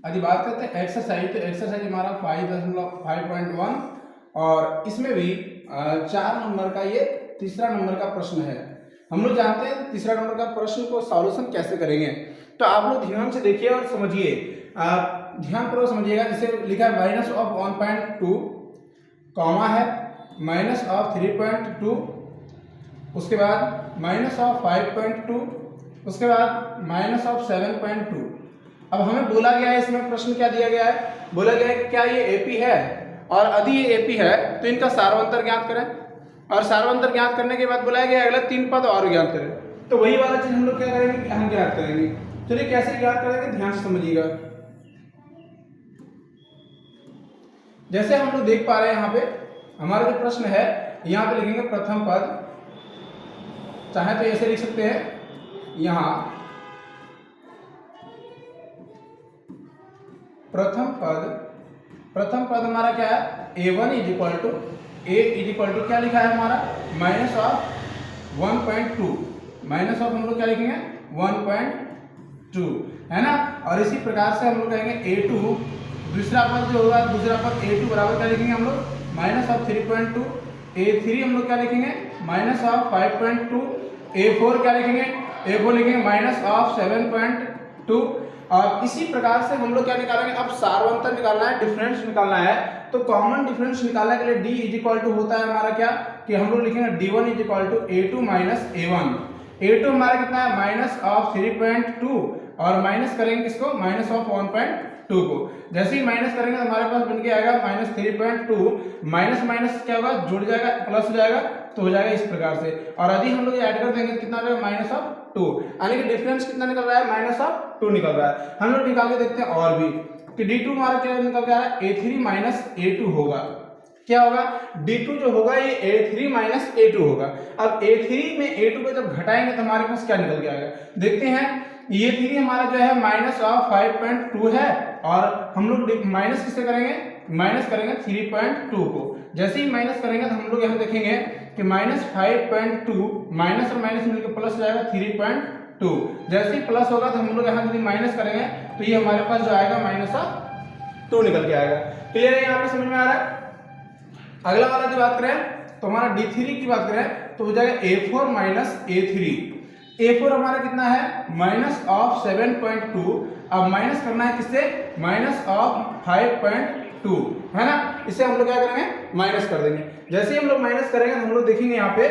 यदि बात करते हैं एक्सरसाइज, तो एक्सरसाइज हमारा 5.1 और इसमें भी 4 नंबर का ये तीसरा नंबर का प्रश्न है। हम लोग जानते हैं तीसरा नंबर का प्रश्न को सॉल्यूशन कैसे करेंगे, तो आप लोग ध्यान से देखिए और समझिए, ध्यानपूर्वक समझिएगा। जैसे लिखा है माइनस ऑफ 1.2 कॉमा है, माइनस ऑफ 3.2, उसके बाद माइनस ऑफ 5.2, उसके बाद माइनस ऑफ 7.2। अब हमें बोला गया है, इसमें प्रश्न क्या दिया गया है, बोला गया है कि क्या ये एपी है, और यदि ये एपी है तो इनका सार्वंतर ज्ञात करें, और सार्वंतर ज्ञात करने के बाद बोला गया अगला 3 पद और ज्ञात करें। तो वही वाला चीज हम लोग क्या करेंगे, हम ज्ञात करेंगे। चलिए कैसे ज्ञात करेंगे, ध्यान से समझिएगा। जैसे हम लोग देख पा रहे हैं यहाँ पे हमारा जो प्रश्न है, यहाँ पे लिखेंगे प्रथम पद, चाहे तो ऐसे लिख सकते हैं, यहाँ प्रथम पद हमारा क्या है, a1 इज इक्वल टू क्या लिखा है हमारा, माइनस ऑफ 1.2, माइनस ऑफ हम लोग क्या लिखेंगे 1.2, है ना। और इसी प्रकार से हम लोग कहेंगे a2, दूसरा पद जो होगा, दूसरा पद a2 बराबर क्या लिखेंगे हम लोग, माइनस ऑफ 3.2, a3 हम लोग क्या लिखेंगे, माइनस ऑफ 5.2, a4 क्या लिखेंगे, a4 लिखेंगे माइनस ऑफ 7.2। और इसी प्रकार से हम लोग क्या निकालेंगे, अब सार्वंतर निकालना है, डिफरेंस निकालना है। तो कॉमन डिफरेंस निकालने के लिए d इज इक्वल टू होता है हमारा क्या, कि हम लोग लिखेंगे d1 is equal to a2 minus a1। a2 हमारा कितना है, माइनस ऑफ 3.2, और माइनस करेंगे किसको, माइनस ऑफ 1.2 को। जैसे ही माइनस करेंगे तो हमारे पास बन के आएगा माइनस 3.2, माइनस माइनस क्या होगा, जुड़ जाएगा, प्लस हो जाएगा, तो हो जाएगा इस प्रकार से। और यदि हम लोग ऐड कर देंगे कितना आ जाएगा, माइनस ऑफ 2, यानी कि डिफरेंस कितना निकल रहा है, माइनस ऑफ 2 निकल रहा है। हम लोग निकाल के देखते हैं और भी कि d2 हमारा क्या निकल के आ रहा है, a3 माइनस a2 होगा। क्या होगा, d2 जो होगा ये a3 माइनस a2 होगा। अब a3 में a2 को जब घटाएंगे तो हमारे पास क्या निकल के आएगा, देखते हैं। ये 3 हमारा जो है माइनस ऑफ 5.2 है, और हम लोग माइनस किससे करेंगे, माइनस करेंगे 3.2 को। जैसे ही माइनस करेंगे तो हम लोग यहाँ देखेंगे कि माइनस 5.2 माइनस और माइनस मिलकर प्लस हो जाएगा 3.2। जैसे ही प्लस होगा तो हम लोग यहाँ यदि माइनस करेंगे तो ये हमारे पास जो आएगा माइनस ऑफ 2 निकल के आएगा। क्लियर है, यहाँ पे समझ में आ रहा है। अगला वाला की बात करें तो हमारा d3 की बात करें तो हो जाएगा a4 माइनस a3। a4 हमारा कितना है, माइनस ऑफ 7.2, अब माइनस करना है किससे, माइनस ऑफ 5.2, है ना। इसे हम लोग क्या करेंगे, माइनस कर देंगे। जैसे ही हम लोग माइनस करेंगे तो हम लोग देखेंगे यहाँ पे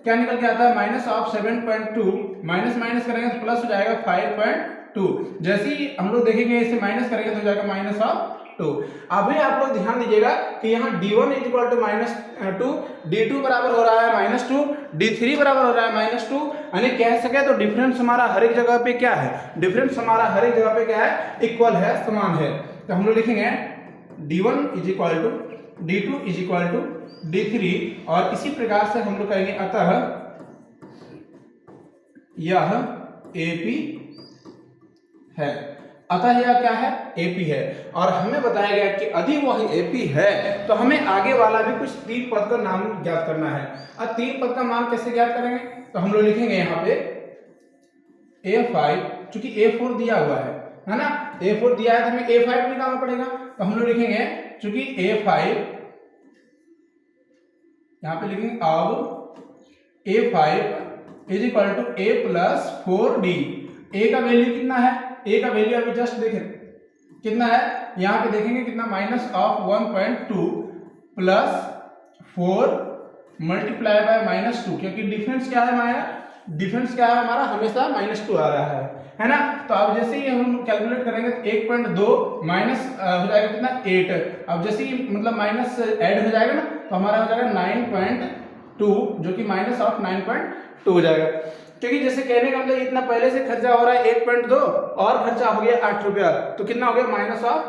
क्या निकल के आता है, माइनस ऑफ 7.2, माइनस माइनस करेंगे तो प्लस हो जाएगा 5.2। जैसे ही हम लोग देखेंगे इसे माइनस करेंगे तो हो जाएगा माइनस ऑफ 2। अभी आप लोग ध्यान दीजिएगा कि यहाँ d1 is equal to minus 2, d2 बराबर हो रहा है माइनस 2, d3 बराबर हो रहा है माइनस 2, यानी कह सके तो डिफरेंस हमारा हर एक जगह पे क्या है, डिफरेंस हमारा हर एक जगह पे क्या है, इक्वल है, समान है। तो हम लोग लिखेंगे d1 is equal to d2 is equal to d3, और इसी प्रकार से हम लोग कहेंगे अतः यह AP है। अतः यह क्या है, AP है। और हमें बताया गया कि यदि वह AP है तो हमें आगे वाला भी कुछ 3 पद का नाम ज्ञात करना है। अब 3 पद का मान कैसे ज्ञात करेंगे, तो हम लोग लिखेंगे यहाँ पे a5, चूंकि a4 दिया हुआ है ना, a4 दिया है तो हमें a5 निकालना पड़ेगा। तो हम लोग लिखेंगे चूंकि a5, यहाँ पे लिखेंगे अब a5 is equal to a plus 4d। a का वैल्यू कितना है, a का वैल्यू अभी जस्ट देखें कितना है, यहाँ पे देखेंगे कितना, minus of 1.2 plus 4 multiply by minus 2, क्योंकि डिफरेंस क्या है हमारा, डिफरेंस क्या है हमारा, हमेशा माइनस 2 आ रहा है ना। तो अब जैसे ही हम कैलकुलेट करेंगे तो 1.2 माइनस हो जाएगा कितना, 8। अब जैसे ही मतलब माइनस ऐड हो जाएगा ना तो हमारा हो जाएगा 9.2, जो कि माइनस ऑफ 9.2 हो जाएगा। क्योंकि जैसे कहने का मतलब इतना पहले से खर्चा हो रहा है 1.2 और खर्चा हो गया 8 रुपया, तो कितना हो गया, माइनस ऑफ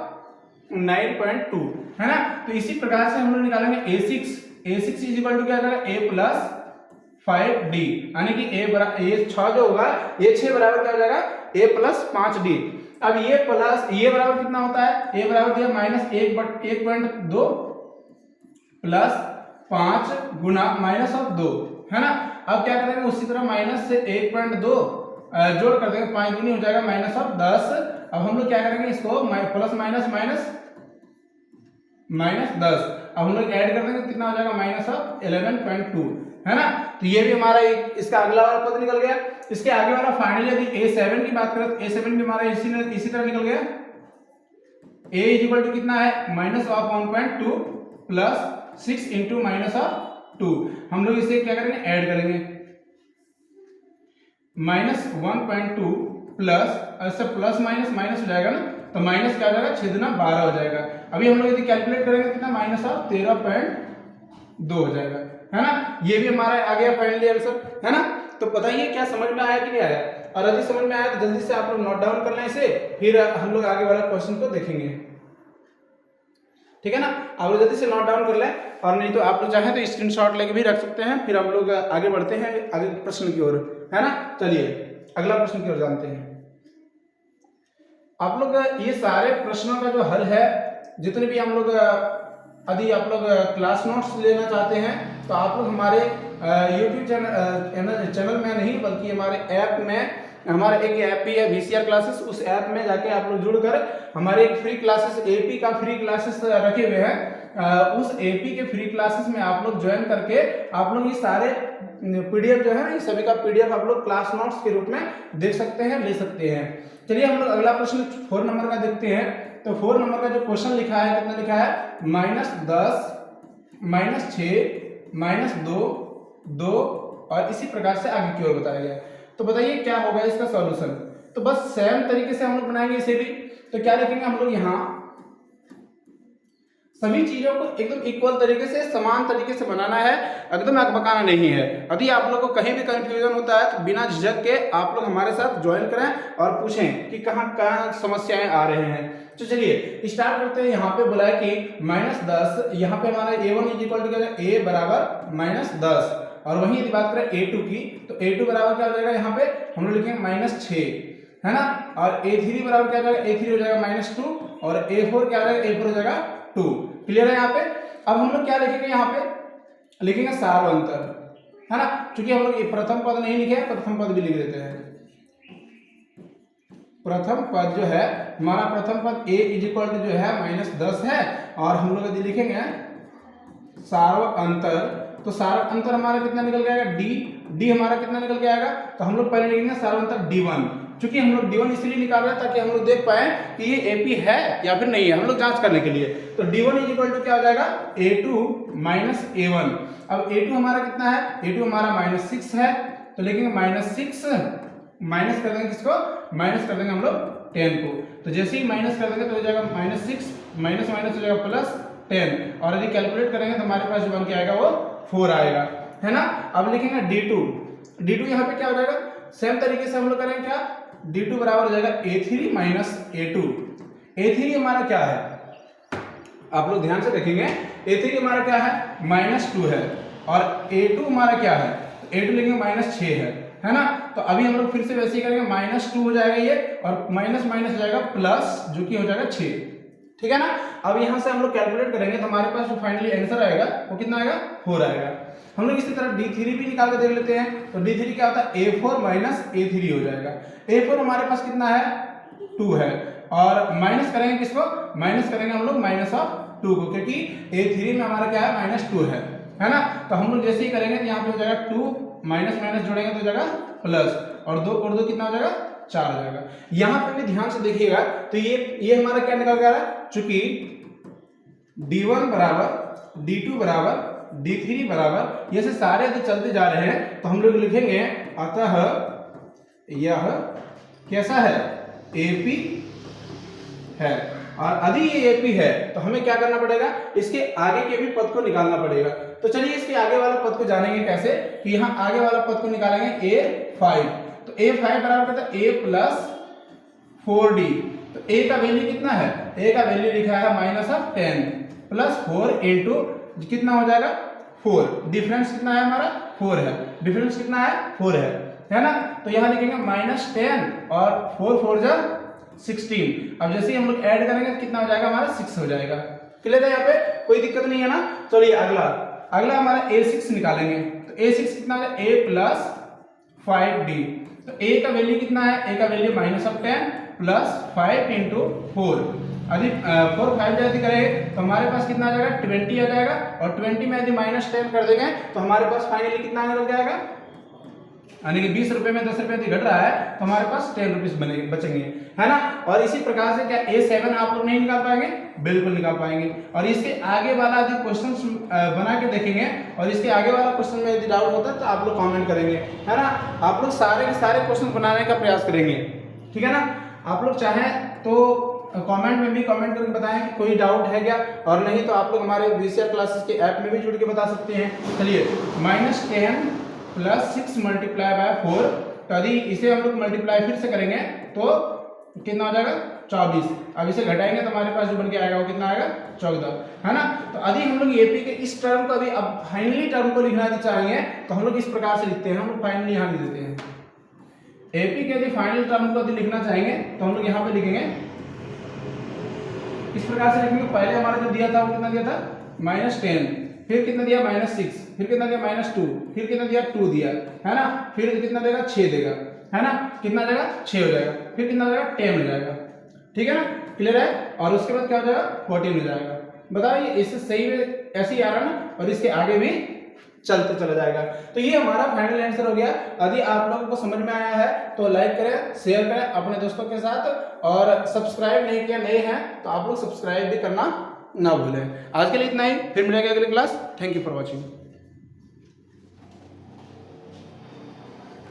9.2, है ना। तो इसी प्रकार से हम लोग निकालेंगे a6 इज इक्वल टू क्या आ जाएगा, a प्लस 5d, यानी कि ये 6 जो होगा, ये 6 बराबर क्या हो जाएगा, a प्लस 5d। अब ये बराबर कितना होता है, a बराबर दिया minus 1.2 plus 5 Guna minus of 2, है ना। अब क्या करेंगे, उसी तरह माइनस से 1.2 जोड़ कर देंगे, 5 दूनी हो जाएगा माइनस ऑफ 10, अब हम लोग क्या करेंगे इसको प्लस माइनस माइनस माइनस 10, अब हम लोग ऐड कर देंगे कितना हो जाएगा माइनस ऑफ 11.2, है ना। तो ये भी हमारा इसका अगला वाला पद निकल गया। इसके आगे वाला फाइनली यदि A7 की बात करें तो A7 भी हमारा इसी तरह निकल गया। A इज इक्वल टू कितना है minus of 1.2 plus 6 into minus of 2। हम लोग इसे क्या करेंगे ऐड करेंगे, माइनस 1.2 प्लस ऐसे प्लस माइनस माइनस हो जाएगा ना, तो माइनस क्या हो जाएगा 6 दूना 12 हो जाएगा। अभी हम लोग यदि कैलकुलेट करेंगे कितना माइनस ऑफ 13.2 हो जाएगा, है ना। ये भी हमारा आ गया फाइनली आंसर, है ना। तो बताइए क्या समझ में आया कि नहीं आया, और यदि समझ में आया तो जल्दी से आप लोग नोट डाउन कर लें इसे, फिर हम लोग आगे वाला क्वेश्चन को देखेंगे, ठीक है ना। आप लोग जल्दी से नोट डाउन कर लें, और नहीं तो आप लोग चाहें तो स्क्रीनशॉट लेके भी रख सकते हैं। फिर हम लोग आगे बढ़ते हैं आगे प्रश्न की ओर, है ना। चलिए अगला प्रश्न की ओर जानते हैं। आप लोग ये सारे प्रश्नों का जो हल है, जितने भी हम लोग यदि आप लोग क्लास नोट्स लेना चाहते हैं तो आप लोग हमारे यूट्यूब चैनल में नहीं बल्कि हमारे ऐप में, हमारा एक ऐप भी है VCR क्लासेस, उस ऐप में जाके आप लोग जुड़कर हमारे एक फ्री क्लासेस AP का फ्री क्लासेस रखे हुए हैं। उस AP के फ्री क्लासेस में आप लोग ज्वाइन करके आप लोग ये सारे PDF जो है, ये सभी का PDF आप लोग क्लास नोट्स के रूप में देख सकते हैं, ले सकते हैं। चलिए हम लोग अगला प्रश्न 4 नंबर का देखते हैं। तो 4 नंबर का जो क्वेश्चन लिखा है कितना लिखा है, -10 -6 -2 2 और इसी प्रकार से आगे की ओर बताया गया। तो बताइए क्या होगा इसका सॉल्यूशन। तो बस सेम तरीके से हम लोग बनाएंगे इसे भी। तो क्या लिखेंगे हम लोग, यहाँ सभी चीजों को एकदम इक्वल तरीके से समान तरीके से बनाना है, एकदम अकबकाना नहीं है। यदि आप लोग को कहीं भी कंफ्यूजन होता है तो बिना झिझक के आप लोग हमारे साथ ज्वाइन करें और पूछें कि कहाँ कहाँ समस्याएं आ रहे हैं। तो चलिए स्टार्ट करते हैं। यहाँ पे बोला है कि -10, यहाँ पे हमारा A1 इज इक्वल टू क्या है, A बराबर -10, और वहीं यदि बात करें A2 की तो A2 बराबर क्या हो जाएगा, यहाँ पे हम लोग लिखेंगे -6, है ना। और A3 बराबर क्या हो जाएगा, A3 हो जाएगा -2, और A4 क्या हो जाएगा, A4 हो जाएगा 2। क्लियर है यहाँ पे। अब हम लोग क्या लिखेंगे, यहाँ पे लिखेंगे सार्वंतर, है ना। क्योंकि हम लोग ये प्रथम पद नहीं लिखे, प्रथम पद भी लिख देते हैं। प्रथम पद जो है हमारा, प्रथम पद A इज इक्वल टू जो है -10 है, और हम लोग यदि लिखेंगे सार्वंतर, तो सार्वंतर हमारा कितना निकल के आएगा, D हमारा कितना निकल के आएगा। तो हम लोग पहले लिखेंगे सार्वंतर D1, क्योंकि हम लोग D1 इसलिए निकाल रहे हैं ताकि हम लोग देख पाए कि ये AP है या फिर नहीं है, हम लोग जांच करने के लिए। तो D1 इज इक्वल टू क्या हो जाएगा, A2 -A1। अब A2 हमारा कितना है, A2 हमारा -6 है, तो लिखेंगे -6 माइनस कर देंगे किसको, माइनस कर देंगे हम लोग 10 को। तो जैसे ही माइनस कर देंगे तो हो जाएगा -6 माइनस माइनस हो जाएगा +10, और यदि कैलकुलेट करेंगे तो हमारे पास जो बन के आएगा वो 4 आएगा, है ना। अब लिखेंगे D2 यहाँ पे क्या हो जाएगा, सेम तरीके से हम लोग करेंगे क्या, D2 बराबर हो जाएगा A3 -A2। A3 हमारा क्या है, आप लोग ध्यान से देखेंगे, A3 हमारा क्या है, -2 है, और A2 हमारा क्या है, A2 लिखेंगे -6 है ना। तो अभी हम लोग फिर से वैसे ही करेंगे, -2 हो जाएगा ये, और माइनस माइनस हो जाएगा प्लस, जो कि हो जाएगा 6, ठीक है ना। अब यहाँ से हम लोग कैलकुलेट करेंगे तो हमारे पास जो फाइनली आंसर आएगा वो कितना आएगा, 4 आएगा। हम लोग इसी तरह D3 भी निकाल के देख लेते हैं। तो D3 क्या होता है, A4 -A3 हो जाएगा। A4 हमारे पास कितना है, 2 है, और माइनस करेंगे किसको, माइनस करेंगे हम लोग -2 को, क्योंकि A3 में हमारा क्या है, -2 है ना। तो हम लोग जैसे ही करेंगे तो यहाँ पे हो जाएगा 2 माइनस माइनस जोड़ेंगे तो हो जाएगा प्लस, और 2 और 2 कितना हो जाएगा, 4 हो जाएगा। यहाँ पे भी ध्यान से देखिएगा तो ये हमारा क्या निकल गया है, चूंकि D1 बराबर D2 बराबर D3 बराबर, ये से सारे यदि चलते जा रहे हैं तो हम लोग लिखेंगे अतः यह कैसा है, AP है। और यदि ये AP है तो हमें क्या करना पड़ेगा, इसके आगे के भी पद को निकालना पड़ेगा। तो चलिए इसके आगे वाला पद को जानेंगे कैसे, कि यहाँ आगे वाला पद को निकालेंगे A5। तो A5 बराबर कितना, A + 4D। तो A का वैल्यू कितना है, A का वैल्यू लिखा है -10 + 4 इंटू कितना हो जाएगा, 4। डिफरेंस कितना है हमारा, 4 है। डिफरेंस कितना है, 4 है ना। तो यहाँ लिखेंगे -10 और 4 4 जा 16। अब जैसे ही हम लोग ऐड करेंगे तो कितना हो जाएगा, हमारा 6 हो जाएगा। क्लियर है, यहाँ पे कोई दिक्कत नहीं है ना। चलिए अगला हमारा A6 निकालेंगे। तो A6 कितना हो जाएगा, A + 5D। तो A का वैल्यू कितना है, A का वैल्यू -10 प्लस 5 इंटू 4। यदि 4 5 यदि करेंगे तो हमारे पास कितना आ जाएगा 20 आ जाएगा, और 20 में यदि -10 कर देंगे तो हमारे पास फाइनली कितना आने लग जाएगा, यानी कि 20 रुपए में 10 रुपए घट रहा है तो हमारे पास 10 रुपीज बचेंगे, है ना। और इसी प्रकार से क्या A7 आप लोग नहीं निकाल पाएंगे, बिल्कुल निकाल पाएंगे। और इसके आगे वाला यदि क्वेश्चन बना के देखेंगे और इसके आगे वाला क्वेश्चन में यदि डाउट होता है तो आप लोग कमेंट करेंगे, है ना। आप लोग सारे के सारे क्वेश्चन बनाने का प्रयास करेंगे, ठीक है ना। आप लोग चाहें तो कमेंट में भी कमेंट करके बताएं कि कोई डाउट है क्या, और नहीं तो आप लोग हमारे VCR क्लासेस के ऐप में भी जुड़ के बता सकते हैं। चलिए -10 प्लस 6 मल्टीप्लाई बाय 4, तो यदि इसे हम लोग मल्टीप्लाई फिर से करेंगे तो कितना हो जाएगा 24। अब इसे घटाएंगे तो हमारे पास जो बन के आएगा वो कितना आएगा 14, है ना। तो यदि हम लोग एपी के इस टर्म को अभी अब फाइनली टर्म को लिखना चाहेंगे तो हम लोग इस प्रकार से लिखते हैं, हम लोग फाइनली यहाँ लिख देते हैं। एपी के यदि फाइनल टर्म को यदि लिखना चाहेंगे तो हम लोग यहाँ पे लिखेंगे इस प्रकार से लिखेंगे। पहले हमारा जो दिया था वो कितना दिया था -10, फिर कितना दिया -6, फिर कितना दिया -2, फिर कितना दिया 2 दिया, है ना। फिर कितना देगा 6 देगा, है ना। कितना देगा 6 हो जाएगा, फिर कितना हो जाएगा 10 हो जाएगा, ठीक है ना। क्लियर है। और उसके बाद क्या हो जाएगा 14 हो जाएगा। बताओ ये इससे सही में ऐसे ही आ रहा ना, और इसके आगे भी चलते चला जाएगा। तो ये हमारा फाइनल आंसर हो गया। यदि आप लोगों को समझ में आया है तो लाइक करें, शेयर करें अपने दोस्तों के साथ, और सब्सक्राइब नहीं किया नए हैं तो आप लोग सब्सक्राइब भी करना ना भूलें। आज के लिए इतना ही, फिर मिलेंगे अगली class. Thank you for watching.